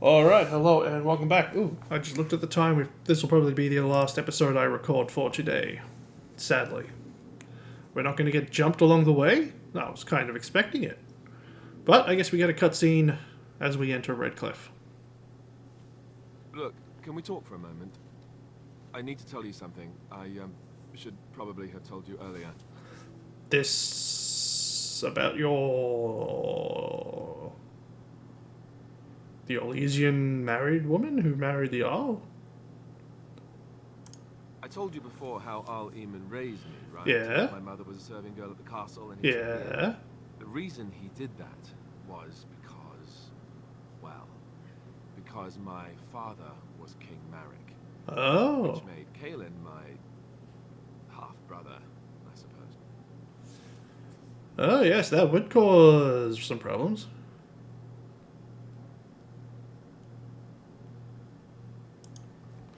Alright, hello and welcome back. Ooh, I just looked at the time. This will probably be the last episode I record for today. Sadly. We're not going to get jumped along the way? No, I was kind of expecting it. But I guess we get a cutscene as we enter Redcliff. Look, can we talk for a moment? I need to tell you something. I should probably have told you earlier. This... about your... the Orlesian married woman who married the Arl? I told you before how Al Eamon raised me, right? Yeah. My mother was a serving girl at the castle and Yeah. The reason he did that was because, well, because my father was King Marek. Oh. Which made Kaelin my half-brother, I suppose. Oh, yes, that would cause some problems.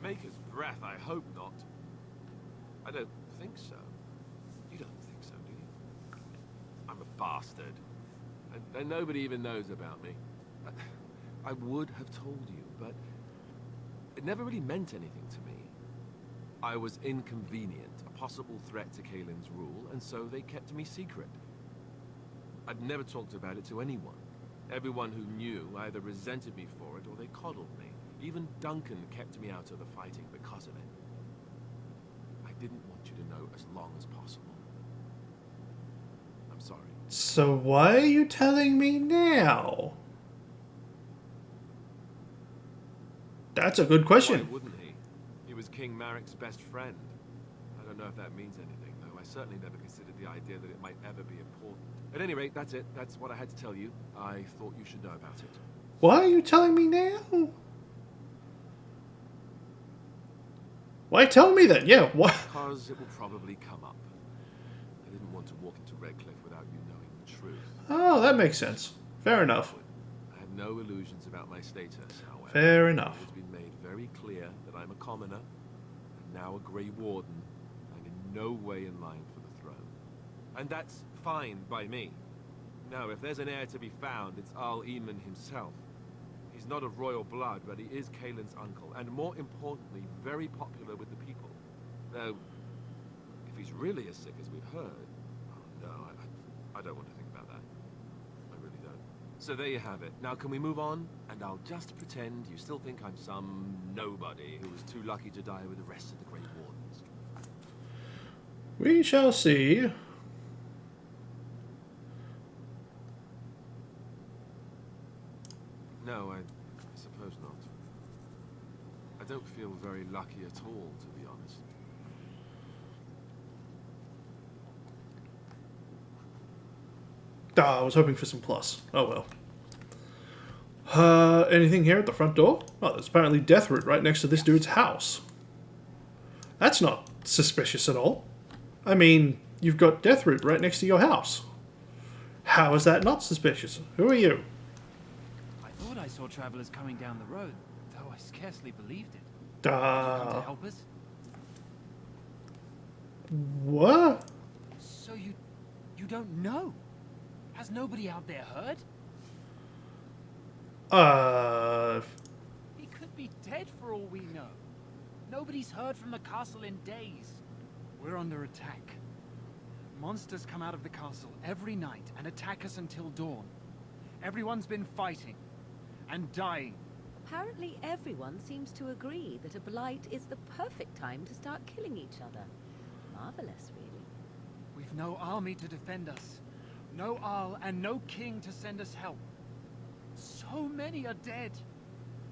Maker's breath, I hope not. I don't think so. You don't think so, do you? I'm a bastard. And nobody even knows about me. I would have told you, but it never really meant anything to me. I was inconvenient, a possible threat to Kaelin's rule, and so they kept me secret. I'd never talked about it to anyone. Everyone who knew either resented me for it or they coddled me. Even Duncan kept me out of the fighting because of it. I didn't want you to know as long as possible. I'm sorry. So why are you telling me now? That's a good question. Why wouldn't he? He was King Marek's best friend. I don't know if that means anything, though. I certainly never considered the idea that it might ever be important. At any rate, that's it. That's what I had to tell you. I thought you should know about it. Why are you telling me now? Why tell me then? Yeah, what? Because it will probably come up. I didn't want to walk into Redcliff without you knowing the truth. Oh, that makes sense. Fair enough. I have no illusions about my status, however. Fair enough. It's been made very clear that I'm a commoner, and now a Grey Warden, and in no way in line for the throne. And that's fine by me. No, if there's an heir to be found, it's Al Eamon himself. He's not of royal blood, but he is Kaelin's uncle, and more importantly, very popular with the people. Though, if he's really as sick as we've heard, oh no, I don't want to think about that. I really don't. So there you have it. Now can we move on? And I'll just pretend you still think I'm some nobody who was too lucky to die with the rest of the Great Wardens. We shall see. No, I suppose not. I don't feel very lucky at all, to be honest. Ah, I was hoping for some plus. Oh well. Anything here at the front door? Oh, there's apparently Deathroot right next to this dude's house. That's not suspicious at all. I mean, you've got Deathroot right next to your house. How is that not suspicious? Who are you? I thought I saw travelers coming down the road, though I scarcely believed it. Did you come to help us? What? So you don't know? Has nobody out there heard? Huh? He could be dead for all we know. Nobody's heard from the castle in days. We're under attack. Monsters come out of the castle every night and attack us until dawn. Everyone's been fighting and dying. Apparently everyone seems to agree that a blight is the perfect time to start killing each other. Marvelous, really. We've no army to defend us. No Arl and no king to send us help. So many are dead.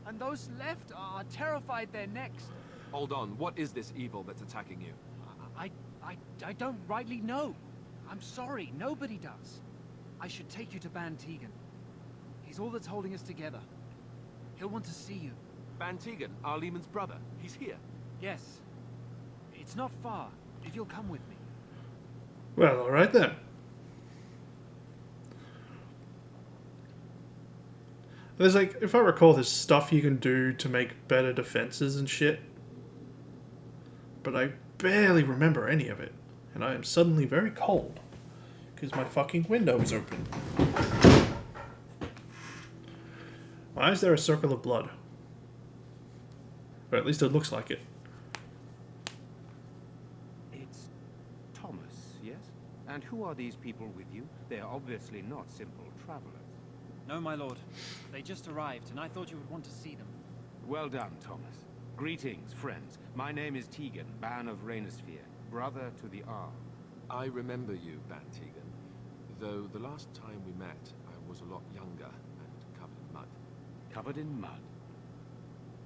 And those left are terrified they're next. Hold on, what is this evil that's attacking you? I don't rightly know. I'm sorry, nobody does. I should take you to Ban Tegan. He's all that's holding us together. He'll want to see you. Ban Tegan, Al Eamon's brother. He's here. Yes. It's not far, if you'll come with me. Well, alright then. There's like, if I recall, there's stuff you can do to make better defenses and shit. But I barely remember any of it. And I am suddenly very cold. Because my fucking window is open. Why is there a circle of blood? Or at least it looks like it. It's Thomas, yes? And who are these people with you? They are obviously not simple travelers. No, my lord. They just arrived, and I thought you would want to see them. Well done, Thomas. Greetings, friends. My name is Tegan, Ban of Rainersphere, brother to the Arl. I remember you, Bantegan, though the last time we met, I was a lot younger and covered in mud. Covered in mud?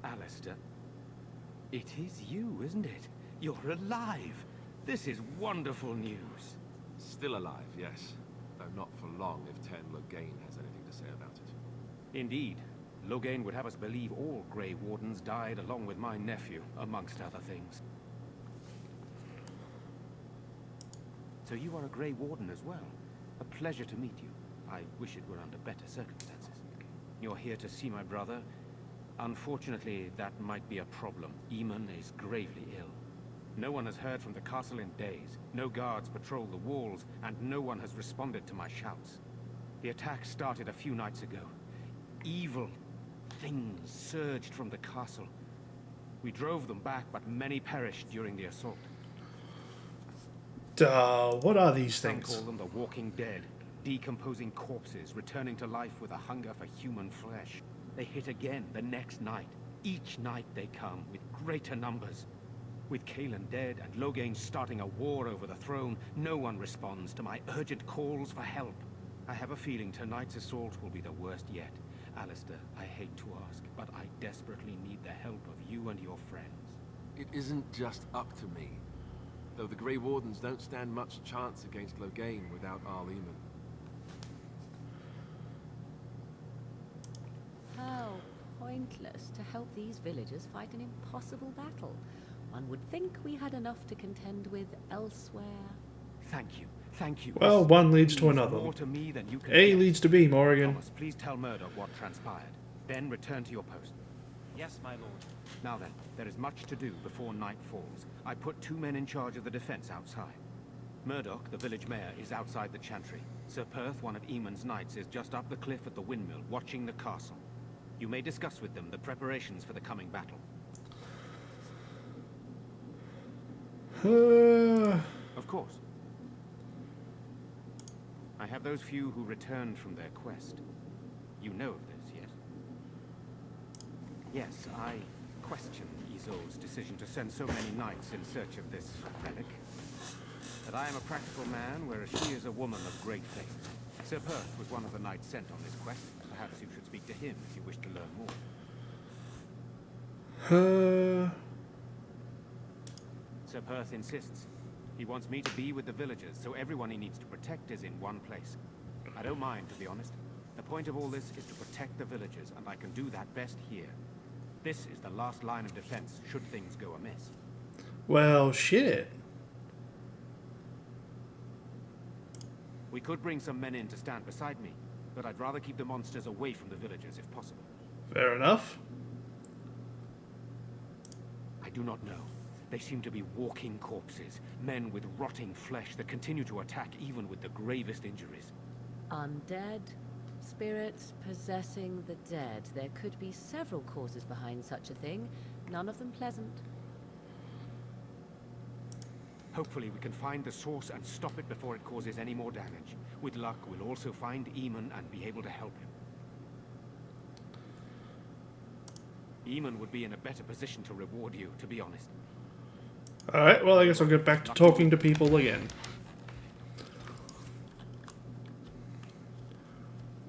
Alistair? It is you, isn't it? You're alive! This is wonderful news. Still alive, yes. Though not for long if Ten Logain has anything to say about it. Indeed. Logain would have us believe all Grey Wardens died along with my nephew, amongst other things. So you are a Grey Warden as well. A pleasure to meet you. I wish it were under better circumstances. You're here to see my brother. Unfortunately, that might be a problem. Eamon is gravely ill. No one has heard from the castle in days. No guards patrol the walls, and no one has responded to my shouts. The attack started a few nights ago. Evil things surged from the castle. We drove them back, but many perished during the assault. What are these Some things? call them the walking dead, decomposing corpses returning to life with a hunger for human flesh. They hit again the next night. Each night they come with greater numbers. With Kaelin dead and Logain starting a war over the throne, no one responds to my urgent calls for help. I have a feeling tonight's assault will be the worst yet. Alistair, I hate to ask, but I desperately need the help of you and your friends. It isn't just up to me. Though the Grey Wardens don't stand much chance against Logain without Arl Eamon. How pointless to help these villagers fight an impossible battle. One would think we had enough to contend with elsewhere. Thank you. Thank you. Well, This one leads to means another. more to me than you can A guess. leads to B, Morrigan. Thomas, please tell Murdoch what transpired. Then return to your post. Yes, my lord. Now then, there is much to do before night falls. I put 2 men in charge of the defense outside. Murdoch, the village mayor, is outside the chantry. Sir Perth, one of Eamon's knights, is just up the cliff at the windmill, watching the castle. You may discuss with them the preparations for the coming battle. Of course. I have those few who returned from their quest. You know of this, yes? Yes, I question Isolde's decision to send so many knights in search of this relic. But I am a practical man, whereas she is a woman of great faith. Sir Perth was one of the knights sent on this quest. Perhaps you should speak to him if you wish to learn more. Sir Perth insists. He wants me to be with the villagers, so everyone he needs to protect is in one place. I don't mind, to be honest. The point of all this is to protect the villagers, and I can do that best here. This is the last line of defense, should things go amiss. Well, shit. We could bring some men in to stand beside me, but I'd rather keep the monsters away from the villagers if possible. Fair enough. I do not know. They seem to be walking corpses, men with rotting flesh that continue to attack even with the gravest injuries. Undead, spirits possessing the dead. There could be several causes behind such a thing, none of them pleasant. Hopefully we can find the source and stop it before it causes any more damage. With luck, we'll also find Eamon and be able to help him. Eamon would be in a better position to reward you, to be honest. Alright, well, I guess I'll get back to talking to people again.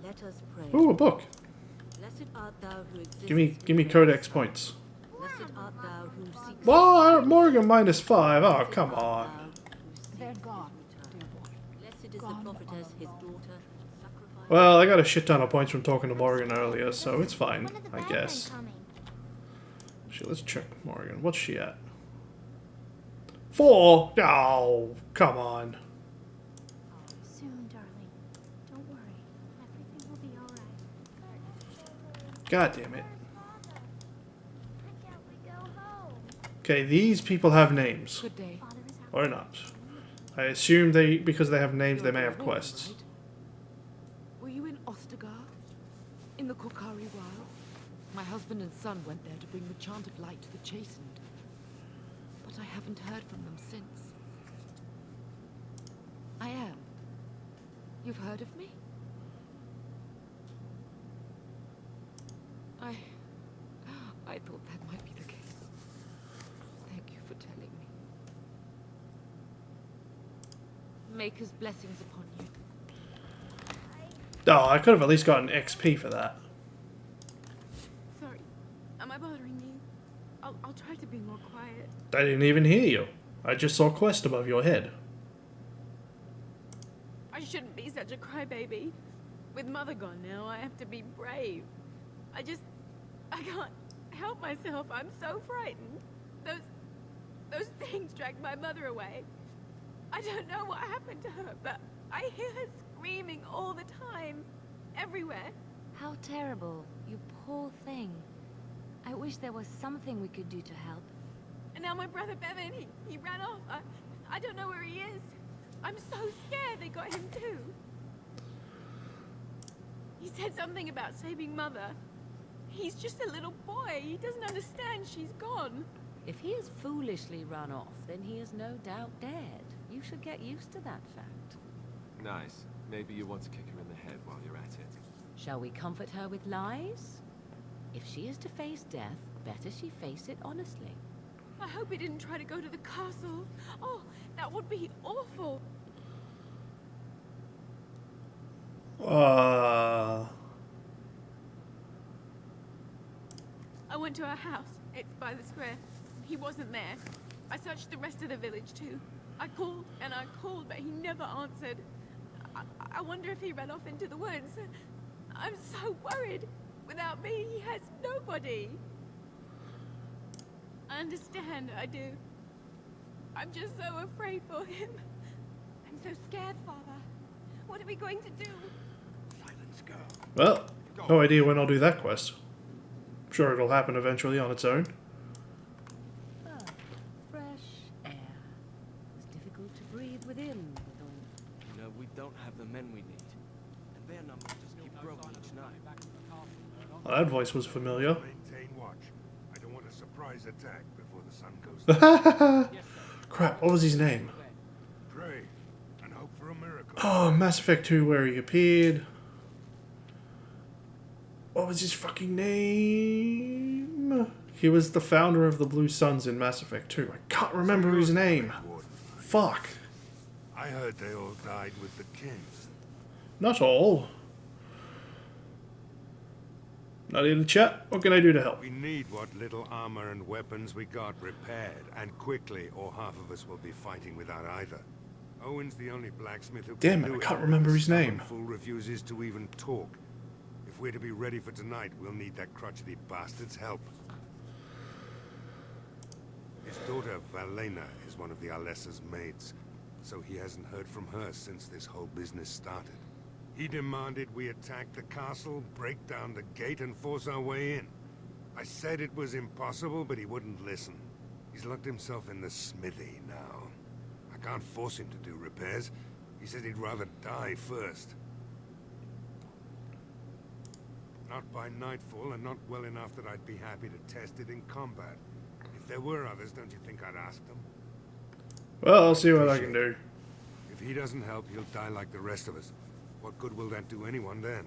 Let us pray. Ooh, a book. Blessed art thou who exists. Give me codex points. Blessed art thou who seeks. Well, Morgan -5. Oh, come on. They're gone, dear boy. Blessed is the prophetess, his daughter. Sacrifice. Well, I got a shit ton of points from talking to Morgan earlier, so it's fine, When are the I bad guess. men coming? Shit, let's check Morgan. What's she at? 4? Oh, come on. Soon, darling. Don't worry. Everything will be alright. God damn it. Why can't we go home? Okay, these people have names. Good day. Father is out. Or not. I assume because they have names, they may have quests. Were you in Ostergard? In the Korkari Wild. My husband and son went there to bring the chant of light to the chastened. But I haven't heard from them since. I am. You've heard of me? I thought that might be the case. Thank you for telling me. Maker's blessings upon you. Oh, I could have at least gotten XP for that. Sorry. Am I bothering you? I'll try to be more quiet. I didn't even hear you. I just saw Quest above your head. I shouldn't be such a crybaby. With Mother gone now, I have to be brave. I can't help myself. I'm so frightened. Those things dragged my mother away. I don't know what happened to her, but I hear her screaming all the time. Everywhere. How terrible. You poor thing. I wish there was something we could do to help. And now my brother Bevan, he ran off. I don't know where he is. I'm so scared they got him too. He said something about saving Mother. He's just a little boy. He doesn't understand she's gone. If he has foolishly run off, then he is no doubt dead. You should get used to that fact. Nice. Maybe you want to kick her in the head while you're at it. Shall we comfort her with lies? If she is to face death, better she face it honestly. I hope he didn't try to go to the castle. Oh, that would be awful. I went to her house. It's by the square. He wasn't there. I searched the rest of the village too. I called and I called, but he never answered. I wonder if he ran off into the woods. I'm so worried. Without me, he has nobody. I understand, I do. I'm just so afraid for him. I'm so scared, Father. What are we going to do? Silence, girl. Well, no idea when I'll do that quest. I'm sure it'll happen eventually on its own. Ah, fresh air. It's difficult to breathe within with all. You know, we don't have the men we need. And their numbers just keep growing each night. Well, that voice was familiar. Maintain watch. I don't want a surprise attack before the sun goes down. Crap, what was his name? Pray and hope for a miracle. Oh, Mass Effect 2 where he appeared. What was his fucking name? He was the founder of the Blue Suns in Mass Effect 2. I can't remember his name. Fuck. I heard they all died with the king. Not all. Not in the chat. What can I do to help? We need what little armor and weapons we got repaired, and quickly, or half of us will be fighting without either. Owen's the only blacksmith who Damn can it, do I can't remember his Stubborn name. fool refuses to even talk. If we're to be ready for tonight, we'll need that crotchety bastard's help. His daughter, Valena, is one of the Alessa's maids, so he hasn't heard from her since this whole business started. He demanded we attack the castle, break down the gate, and force our way in. I said it was impossible, but he wouldn't listen. He's locked himself in the smithy now. I can't force him to do repairs. He said he'd rather die first. Not by nightfall, and not well enough that I'd be happy to test it in combat. If there were others, don't you think I'd ask them? Well, I'll see what I can do. If he doesn't help, he'll die like the rest of us. What good will that do anyone then?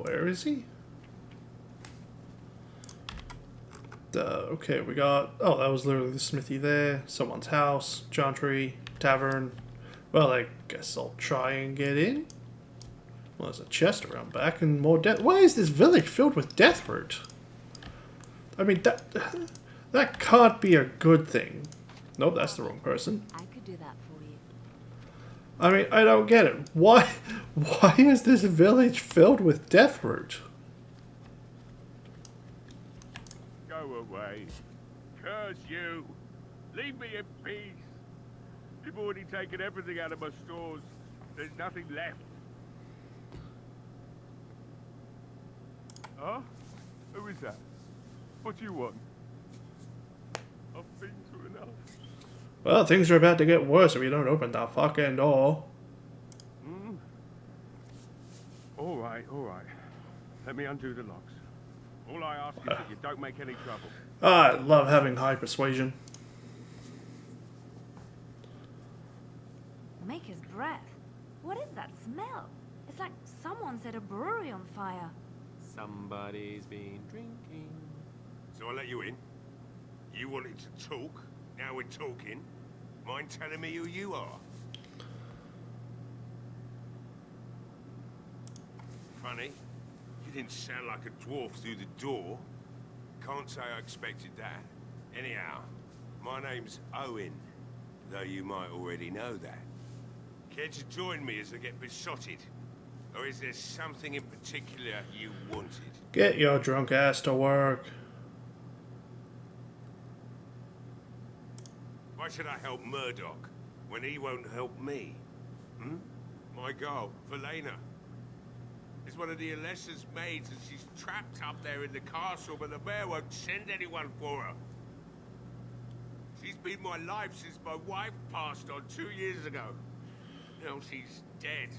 Where is he? Okay, we got... Oh, that was literally the smithy there. Someone's house, Chantry, tavern. Well, I guess I'll try and get in. Well, there's a chest around back and more death. Why is this village filled with death root? I mean, that can't be a good thing. Nope, that's the wrong person. I could do that for you. I mean, I don't get it. Why is this village filled with death root? Go away. Curse you. Leave me in peace. You've already taken everything out of my stores. There's nothing left. Huh? Who is that? What do you want? I've been through enough. Well, things are about to get worse if you don't open that fucking door. Hmm? All right, all right. Let me undo the locks. All I ask is that you don't make any trouble. I love having high persuasion. Maker's breath. What is that smell? It's like someone set a brewery on fire. Somebody's been drinking. So I let you in. You wanted to talk. Now we're talking. Mind telling me who you are? Funny. You didn't sound like a dwarf through the door. Can't say I expected that. Anyhow, my name's Owen. Though you might already know that. Care to join me as I get besotted? Or is there something in particular you wanted? Get your drunk ass to work. Why should I help Murdoch when he won't help me? Hmm? My girl, Valena, is one of the Alessa's maids and she's trapped up there in the castle, but the mayor won't send anyone for her. She's been my life since my wife passed on 2 years ago. Now she's dead,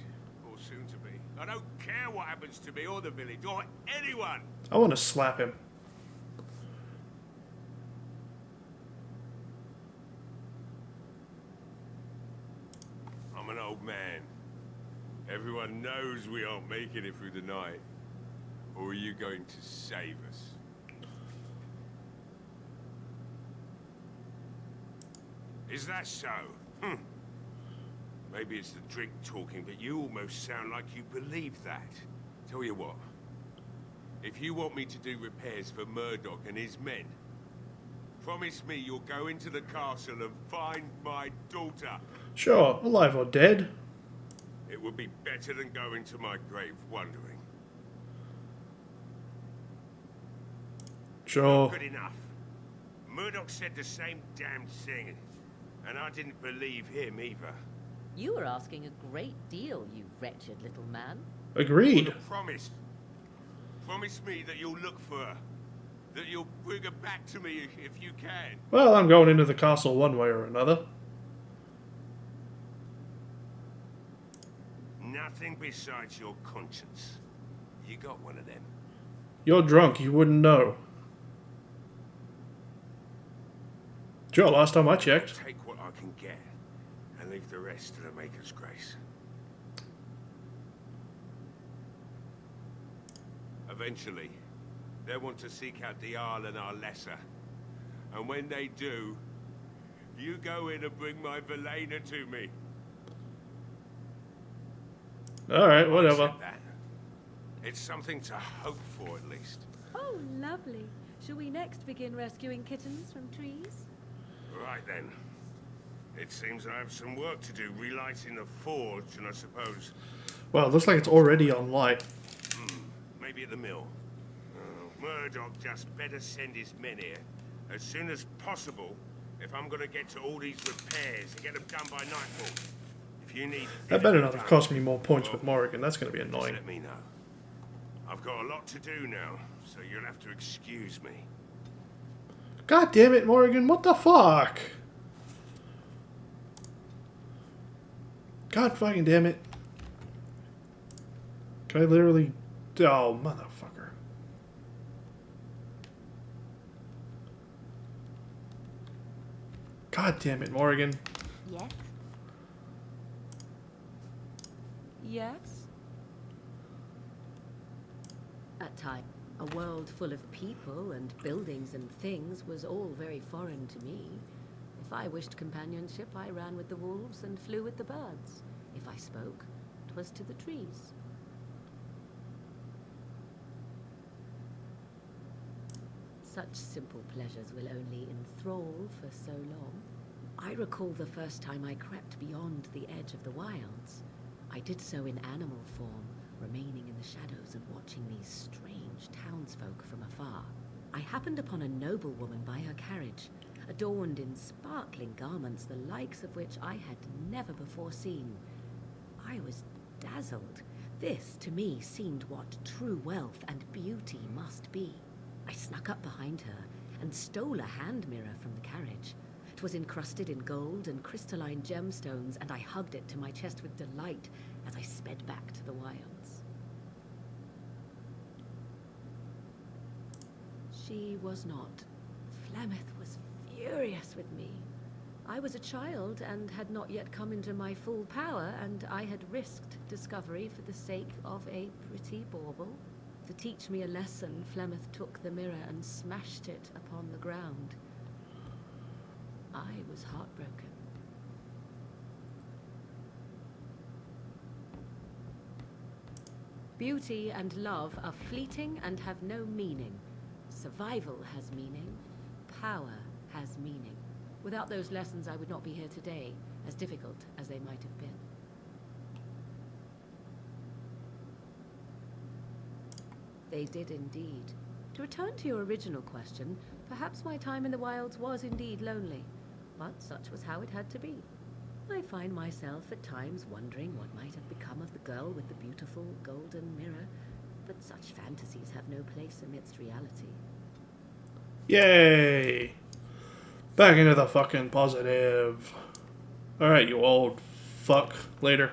or soon to be. I don't care what happens to me or the village or anyone. I want to slap him. I'm an old man. Everyone knows we aren't making it through the night. Or are you going to save us? Is that so? Maybe it's the drink talking, but you almost sound like you believe that. Tell you what. If you want me to do repairs for Murdoch and his men, promise me you'll go into the castle and find my daughter. Sure, alive or dead. It would be better than going to my grave wondering. Sure. Good enough. Murdoch said the same damn thing, and I didn't believe him either. You were asking a great deal, you wretched little man. Agreed. Well, promise. Promise me that you'll look for her. That you'll bring her back to me if you can. Well, I'm going into the castle one way or another. Nothing besides your conscience. You got one of them. You're drunk, you wouldn't know. Sure, last time I checked. Take what I can get, and leave the rest to the Maker's grace. Eventually, they'll want to seek out the Arl and our lesser. And when they do, you go in and bring my Valena to me. Alright, whatever. Accept that. It's something to hope for, at least. Oh, lovely. Shall we next begin rescuing kittens from trees? Right then. It seems I have some work to do relighting the forge, and I suppose... Well, it looks like it's already on light. Maybe at the mill. Murdoch just better send his men here as soon as possible if I'm gonna get to all these repairs and get them done by nightfall. If you need... That better not have cost me more points with Morrigan. That's going to be Just annoying. let me know. I've got a lot to do now, so you'll have to excuse me. God damn it, Morrigan. What the fuck? God fucking damn it. Can I literally... Oh, motherfucker. God damn it, Morrigan. Yes? Yes? At times, a world full of people and buildings and things was all very foreign to me. If I wished companionship, I ran with the wolves and flew with the birds. If I spoke, 'twas to the trees. Such simple pleasures will only enthrall for so long. I recall the first time I crept beyond the edge of the wilds. I did so in animal form, remaining in the shadows and watching these strange townsfolk from afar. I happened upon a noblewoman by her carriage, adorned in sparkling garments the likes of which I had never before seen. I was dazzled. This, to me, seemed what true wealth and beauty must be. I snuck up behind her and stole a hand mirror from the carriage. It was encrusted in gold and crystalline gemstones, and I hugged it to my chest with delight as I sped back to the wilds. She was not. Flemeth was furious with me. I was a child and had not yet come into my full power, and I had risked discovery for the sake of a pretty bauble. To teach me a lesson, Flemeth took the mirror and smashed it upon the ground. I was heartbroken. Beauty and love are fleeting and have no meaning. Survival has meaning. Power has meaning. Without those lessons, I would not be here today, as difficult as they might have been. They did indeed. To return to your original question, perhaps my time in the wilds was indeed lonely, but such was how it had to be. I find myself at times wondering what might have become of the girl with the beautiful golden mirror, but such fantasies have no place amidst reality. Yay! Back into the fucking positive. Alright, you old fuck. Later.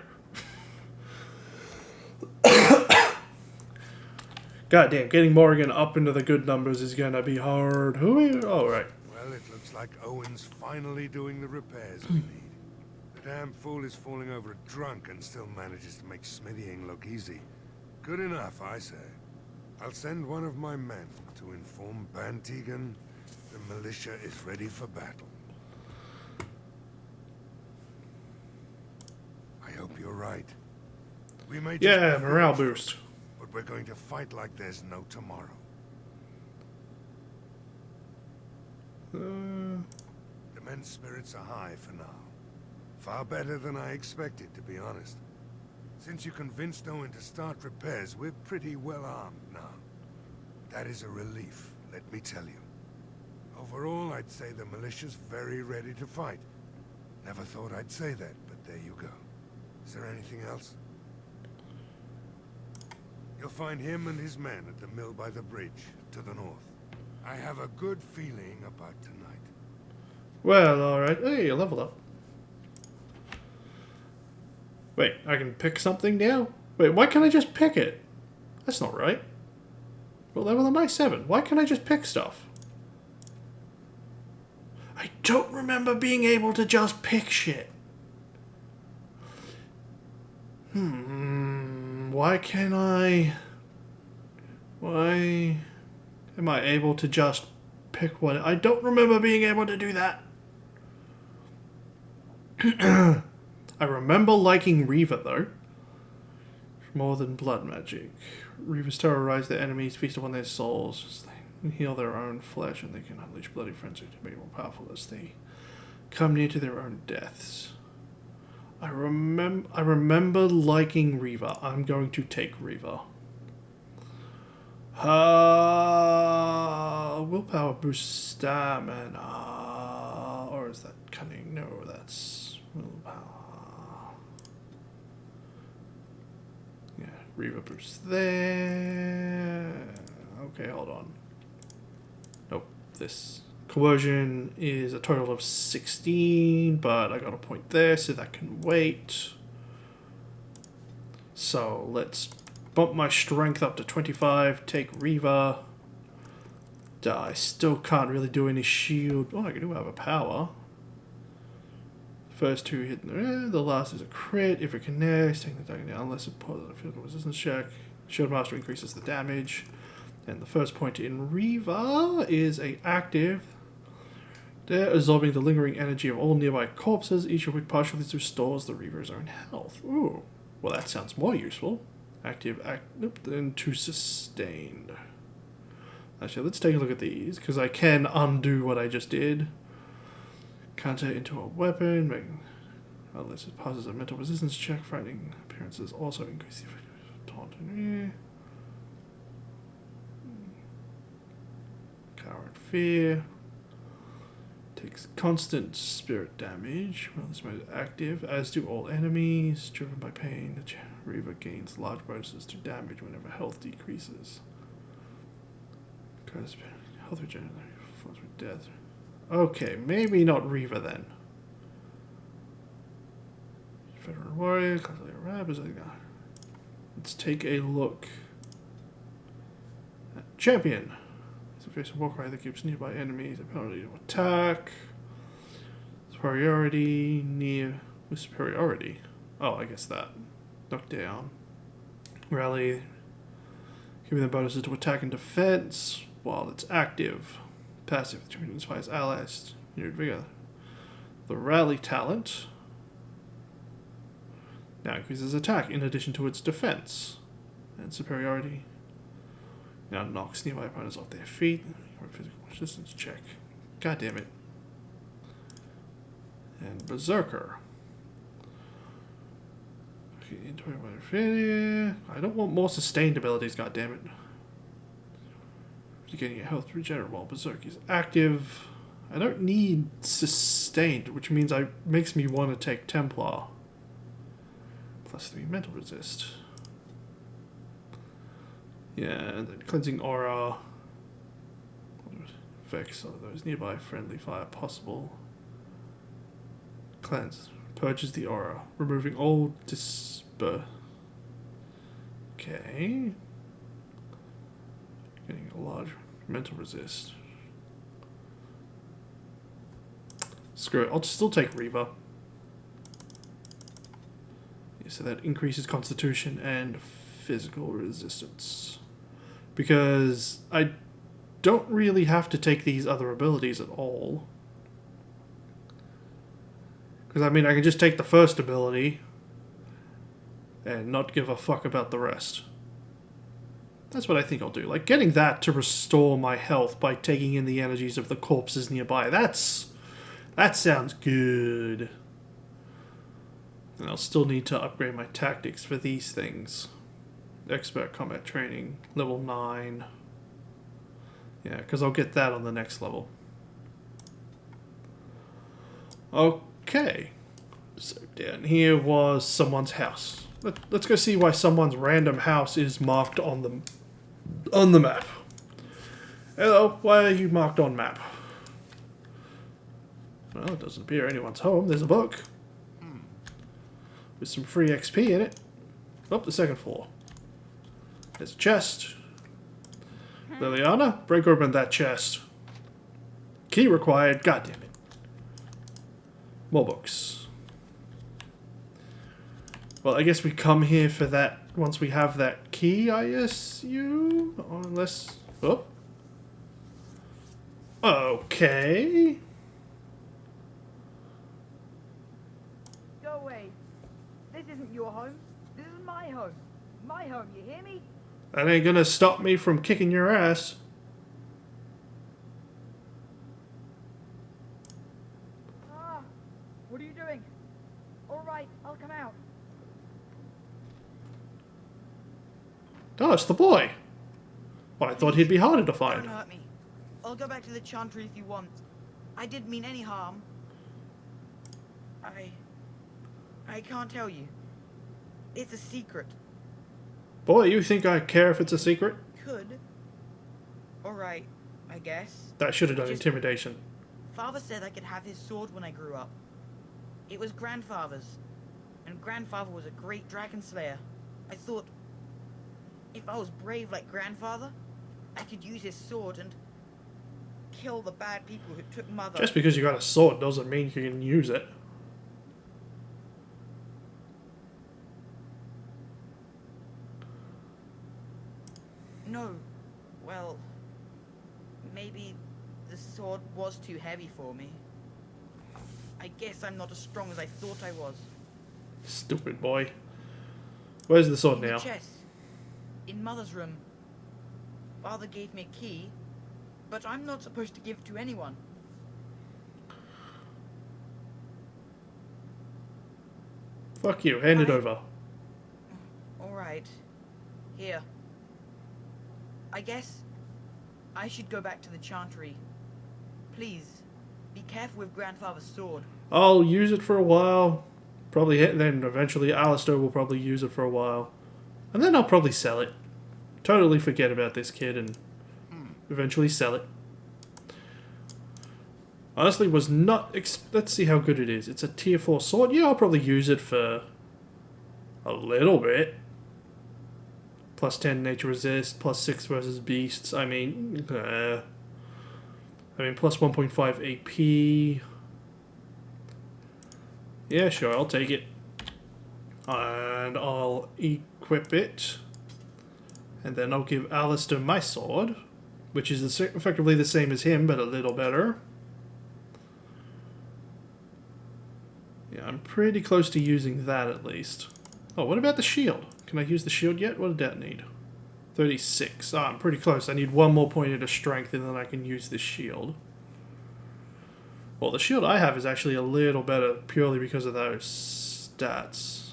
Goddamn, getting Morrigan up into the good numbers is gonna be hard. Who are you? Oh, right. Well, it looks like Owen's finally doing the repairs we need. The damn fool is falling over drunk and still manages to make smithying look easy. Good enough, I say. I'll send one of my men to inform Bantegan the militia is ready for battle. I hope you're right. We may just Yeah, be morale fools, boost. but we're going to fight like there's no tomorrow. The men's spirits are high for now. Far better than I expected, to be honest. Since you convinced Owen to start repairs, we're pretty well armed now. That is a relief, let me tell you. Overall, I'd say the militia's very ready to fight. Never thought I'd say that, but there you go. Is there anything else? You'll find him and his men at the mill by the bridge, to the north. I have a good feeling about tonight. Well, alright. Hey, you leveled up. Wait, I can pick something now? Wait, why can't I just pick it? That's not right. What level am I? 7. Why can't I just pick stuff? I don't remember being able to just pick shit. Why can't I... Why am I able to just pick one? I don't remember being able to do that. I remember liking Reaver, though. More than blood magic. Reavers terrorize their enemies, feast upon their souls. They heal their own flesh, and they can unleash bloody frenzy to be more powerful as they come near to their own deaths. I remember liking Reaver. I'm going to take Reaver. Willpower boosts stamina. Or is that cunning? No, that's willpower. Yeah, Reaver boosts there. Okay, hold on. Nope, this. Coercion is a total of 16, but I got a point there, so that can wait. So let's bump my strength up to 25, take Reaver. I still can't really do any shield. Oh, I do have a power. First two hit, the last is a crit. If it connects, take the target down unless it pulls a physical resistance check. Shield Master increases the damage. And the first point in Reaver is a active. They're absorbing the lingering energy of all nearby corpses, each of which partially restores the Reaver's own health. Ooh, well that sounds more useful. Active, nope, then to sustained. Actually, let's take a look at these, because I can undo what I just did. Counter into a weapon, unless it passes a mental resistance check. Frightening appearances also increase the effect of taunt. Cower and fear. Takes constant spirit damage. Well, this mode is active, as do all enemies. Driven by pain, the Reaver gains large bonuses to damage whenever health decreases. Health regeneration, falls with death. Okay, maybe not Reaver then. Veteran warrior, let's take a look at champion. It's a face of Warcry that keeps nearby enemies ability to attack. Superiority near with superiority. Oh, I guess that. Knock down. Rally. Giving them bonuses to attack and defense while it's active. Passive. The champion inspires allies. Renewed vigor. The rally talent now increases attack in addition to its defense. And superiority now knocks nearby opponents off their feet. Physical resistance check. God damn it. And Berserker. I don't want more sustained abilities, God damn it. You're getting your health regenerate while Berserk is active. I don't need sustained, which means makes me want to take Templar. +3 mental resist. Yeah, and then cleansing aura. Effects of those nearby friendly fire possible. Cleanse. Purges the aura, removing all disper. Okay. Getting a large mental resist. Screw it. I'll still take Reaver. Yeah, so that increases Constitution and physical resistance. Because I don't really have to take these other abilities at all. Because, I mean, I can just take the first ability and not give a fuck about the rest. That's what I think I'll do. Like, getting that to restore my health by taking in the energies of the corpses nearby. That sounds good. And I'll still need to upgrade my tactics for these things. Expert combat training, level 9. Yeah, because I'll get that on the next level. Okay. So down here was someone's house. Let's go see why someone's random house is marked on the map. Hello, why are you marked on map? Well, it doesn't appear anyone's home. There's a book with some free XP in it. Up the second floor. There's a chest. Liliana, break open that chest. Key required. God damn it. More books. Well, I guess we come here for that once we have that key, I assume? Or unless... Oh. Okay. Go away. This isn't your home. This is my home. My home, you hear me? That ain't gonna stop me from kicking your ass. What are you doing? Alright, I'll come out. Oh, it's the boy. Well, I thought he'd be harder to find. Don't hurt me. I'll go back to the Chantry if you want. I didn't mean any harm. I can't tell you. It's a secret. Boy, you think I care if it's a secret? Could. Alright, I guess. That should have done intimidation. Father said I could have his sword when I grew up. It was grandfather's. And grandfather was a great dragon slayer. I thought, if I was brave like grandfather, I could use his sword and kill the bad people who took Mother. Just because you got a sword doesn't mean you can use it. No. Well, maybe the sword was too heavy for me. I guess I'm not as strong as I thought I was. Stupid boy. Where's the sword In the now? chest. In Mother's room. Father gave me a key, but I'm not supposed to give it to anyone. Fuck you, hand it over. Alright. Here. I guess I should go back to the Chantry. Please, be careful with Grandfather's sword. I'll use it for a while. Probably hit, then eventually Alistair will probably use it for a while. And then I'll probably sell it. Totally forget about this kid and eventually sell it. Honestly, was not... let's see how good it is. It's a tier 4 sword. Yeah, I'll probably use it for a little bit. Plus 10 nature resist, plus 6 versus beasts. I mean, plus 1.5 AP. Yeah, sure, I'll take it. And I'll equip it. And then I'll give Alistair my sword, which is effectively the same as him, but a little better. Yeah, I'm pretty close to using that at least. Oh, what about the shield? Can I use the shield yet? What did that need? 36. Ah, I'm pretty close. I need one more point into strength and then I can use this shield. Well, the shield I have is actually a little better purely because of those stats.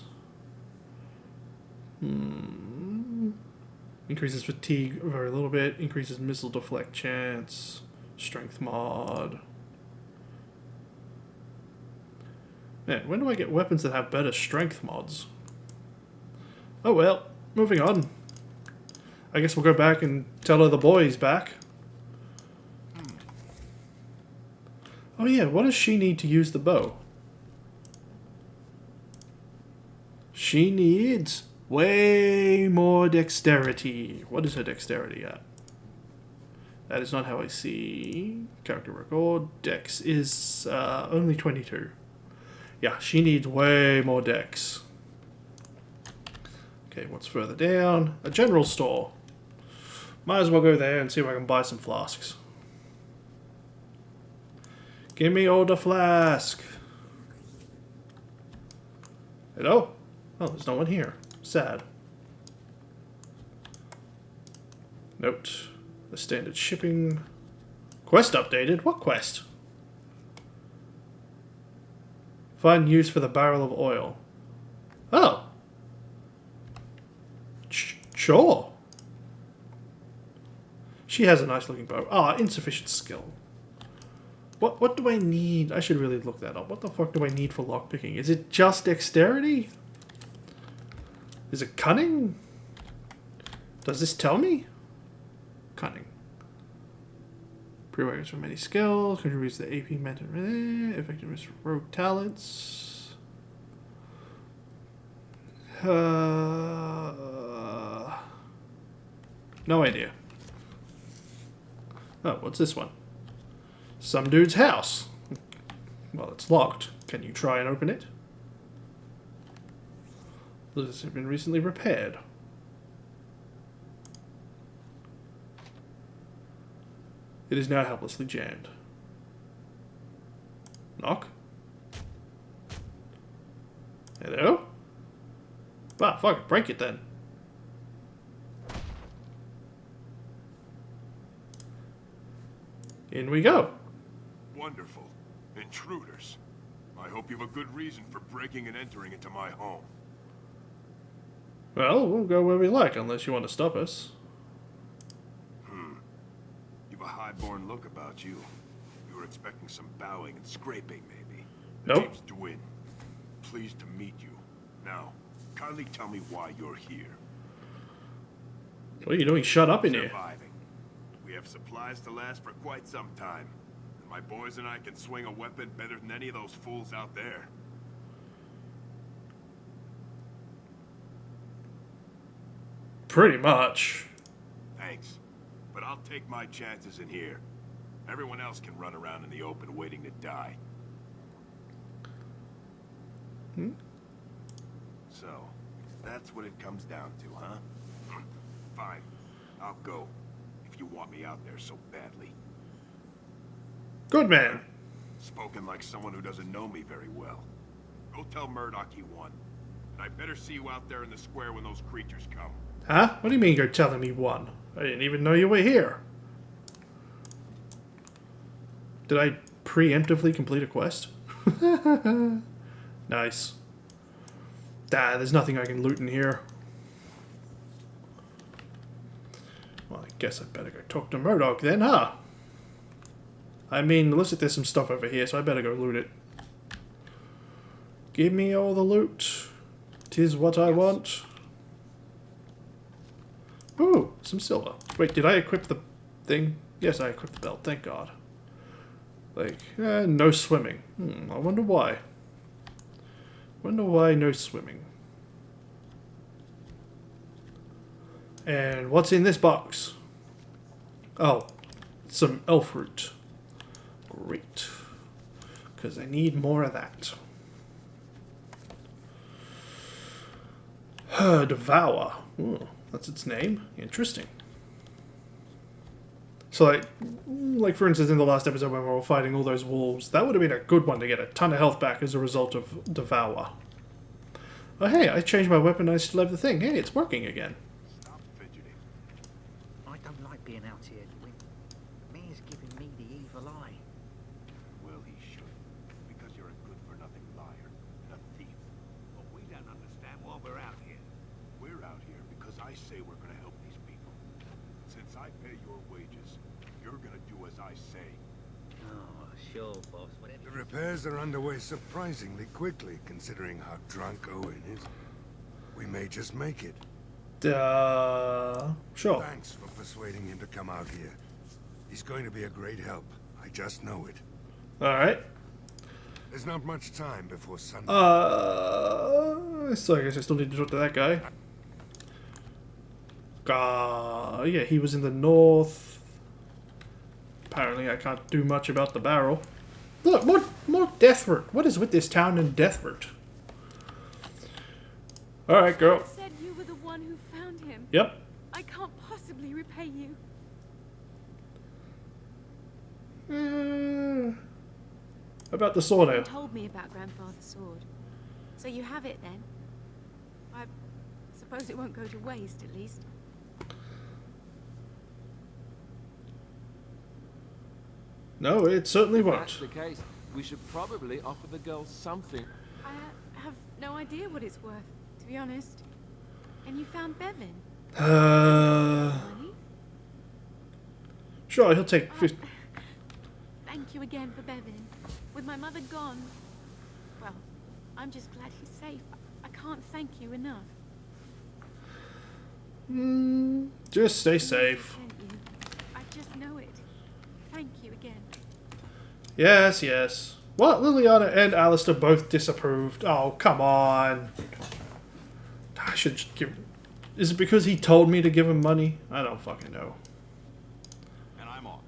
Increases fatigue a very little bit. Increases missile deflect chance. Strength mod. Man, when do I get weapons that have better strength mods? Oh well, moving on. I guess we'll go back and tell her the boy's back. Oh yeah, what does she need to use the bow? She needs way more dexterity. What is her dexterity at? That is not how I see. Character record. Dex is only 22. Yeah, she needs way more dex. Okay, what's further down? A general store. Might as well go there and see if I can buy some flasks. Give me all the flask. Hello? Oh, there's no one here. Sad. Note. The standard shipping. Quest updated? What quest? Find use for the barrel of oil. Oh. Sure. She has a nice looking bow. Ah, insufficient skill. What do I need? I should really look that up. What the fuck do I need for lockpicking? Is it just dexterity? Is it cunning? Does this tell me? Cunning. Prerequisites for many skills. Contributes to AP mental effectiveness for rogue talents. No idea. Oh, what's this one? Some dude's house. Well, it's locked. Can you try and open it? This has been recently repaired. It is now helplessly jammed. Knock. Hello? Ah, fuck it. Break it then. In we go. Wonderful. Intruders. I hope you have a good reason for breaking and entering into my home. Well, we'll go where we like, unless you want to stop us. You've a high-born look about you. We were expecting some bowing and scraping, maybe. Nope. Name's Dwin. Pleased to meet you. Now, kindly tell me why you're here. What are you doing? Shut up in here. Surviving. We have supplies to last for quite some time. And my boys and I can swing a weapon better than any of those fools out there. Pretty much. Thanks. But I'll take my chances in here. Everyone else can run around in the open waiting to die. So, that's what it comes down to, huh? Fine. I'll go. If you want me out there so badly. Good man. Spoken like someone who doesn't know me very well. Go tell Murdoch he won. And I better see you out there in the square when those creatures come. Huh? What do you mean you're telling me one? I didn't even know you were here. Did I preemptively complete a quest? Nice. There's nothing I can loot in here. Well, I guess I better go talk to Murdoch then, huh? I mean, looks like there's some stuff over here, so I better go loot it. Give me all the loot. 'Tis what I want. Ooh, some silver. Wait, did I equip the thing? Yes, I equipped the belt, thank God. Like, no swimming. I wonder why. Wonder why no swimming. And what's in this box? Oh, some elf root. Great. Because I need more of that. Devour. Ooh, that's its name. Interesting. So, like for instance, in the last episode when we were fighting all those wolves, that would have been a good one to get a ton of health back as a result of Devour. Oh, hey, I changed my weapon and I still have the thing. Hey, it's working again. Stop fidgeting. I don't like being out here, Edwin. Mayor's giving me the evil eye. Well, he should. Because you're a good-for-nothing liar and a thief. But we don't understand why we're out here. We're out here because I say we're going to help these people. Since I pay your wages, you're going to do as I say. Oh, sure, boss. Whatever. The repairs are underway surprisingly quickly, considering how drunk Owen is. We may just make it. Sure. Thanks for persuading him to come out here. He's going to be a great help. I just know it. Alright. There's not much time before sundown. So I guess I still need to talk to that guy. Yeah, he was in the north. Apparently I can't do much about the barrel. Look, more Deathroot. What is with this town and Deathroot? Alright, girl. You said you were the one who found him. Yep. I can't possibly repay you. About the sword You ale. told me about Grandfather's sword. So you have it then? I suppose it won't go to waste, at least. No, it certainly If won't. that's the case, we should probably offer the girl something. I have no idea what it's worth, to be honest. And you found Bevan. Money? Sure, he'll take 50. Thank you again for Bevan. With my mother gone, well, I'm just glad he's safe. I can't thank you enough. Just stay safe. I just know it. Thank you again. Yes, yes. What? Liliana and Alistair both disapproved. Oh, come on. I should just give... Is it because he told me to give him money? I don't fucking know. And I'm on.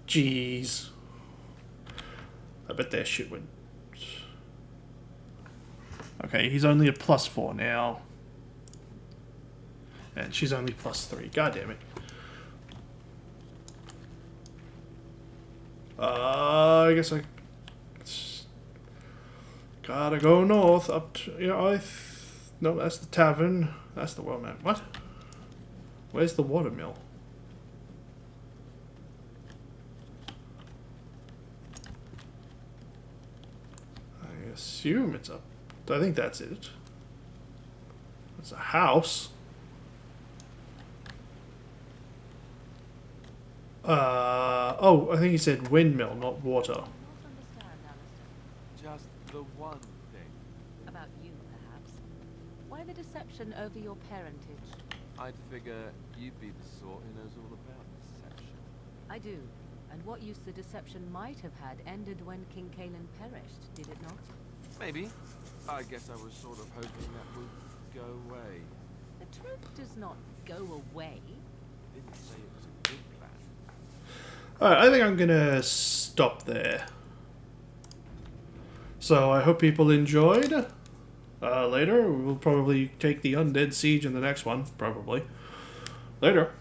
Jeez. I bet that shit would... Okay, he's only a +4 now. And she's only +3. God damn it. I guess I gotta go north up to, you know, no, that's the tavern. That's the well, man. What? Where's the watermill? I assume it's up. I think that's it. It's a house. Oh, I think he said windmill, not water. Just the one thing. About you, perhaps. Why the deception over your parentage? I'd figure you'd be the sort who knows all about deception. I do. And what use the deception might have had ended when King Caelan perished, did it not? Maybe. I guess I was sort of hoping that would go away. The truth does not go away. Didn't say it was a good plan. Alright, I think I'm gonna stop there. So I hope people enjoyed. Later, we'll probably take the Undead Siege in the next one, probably. Later.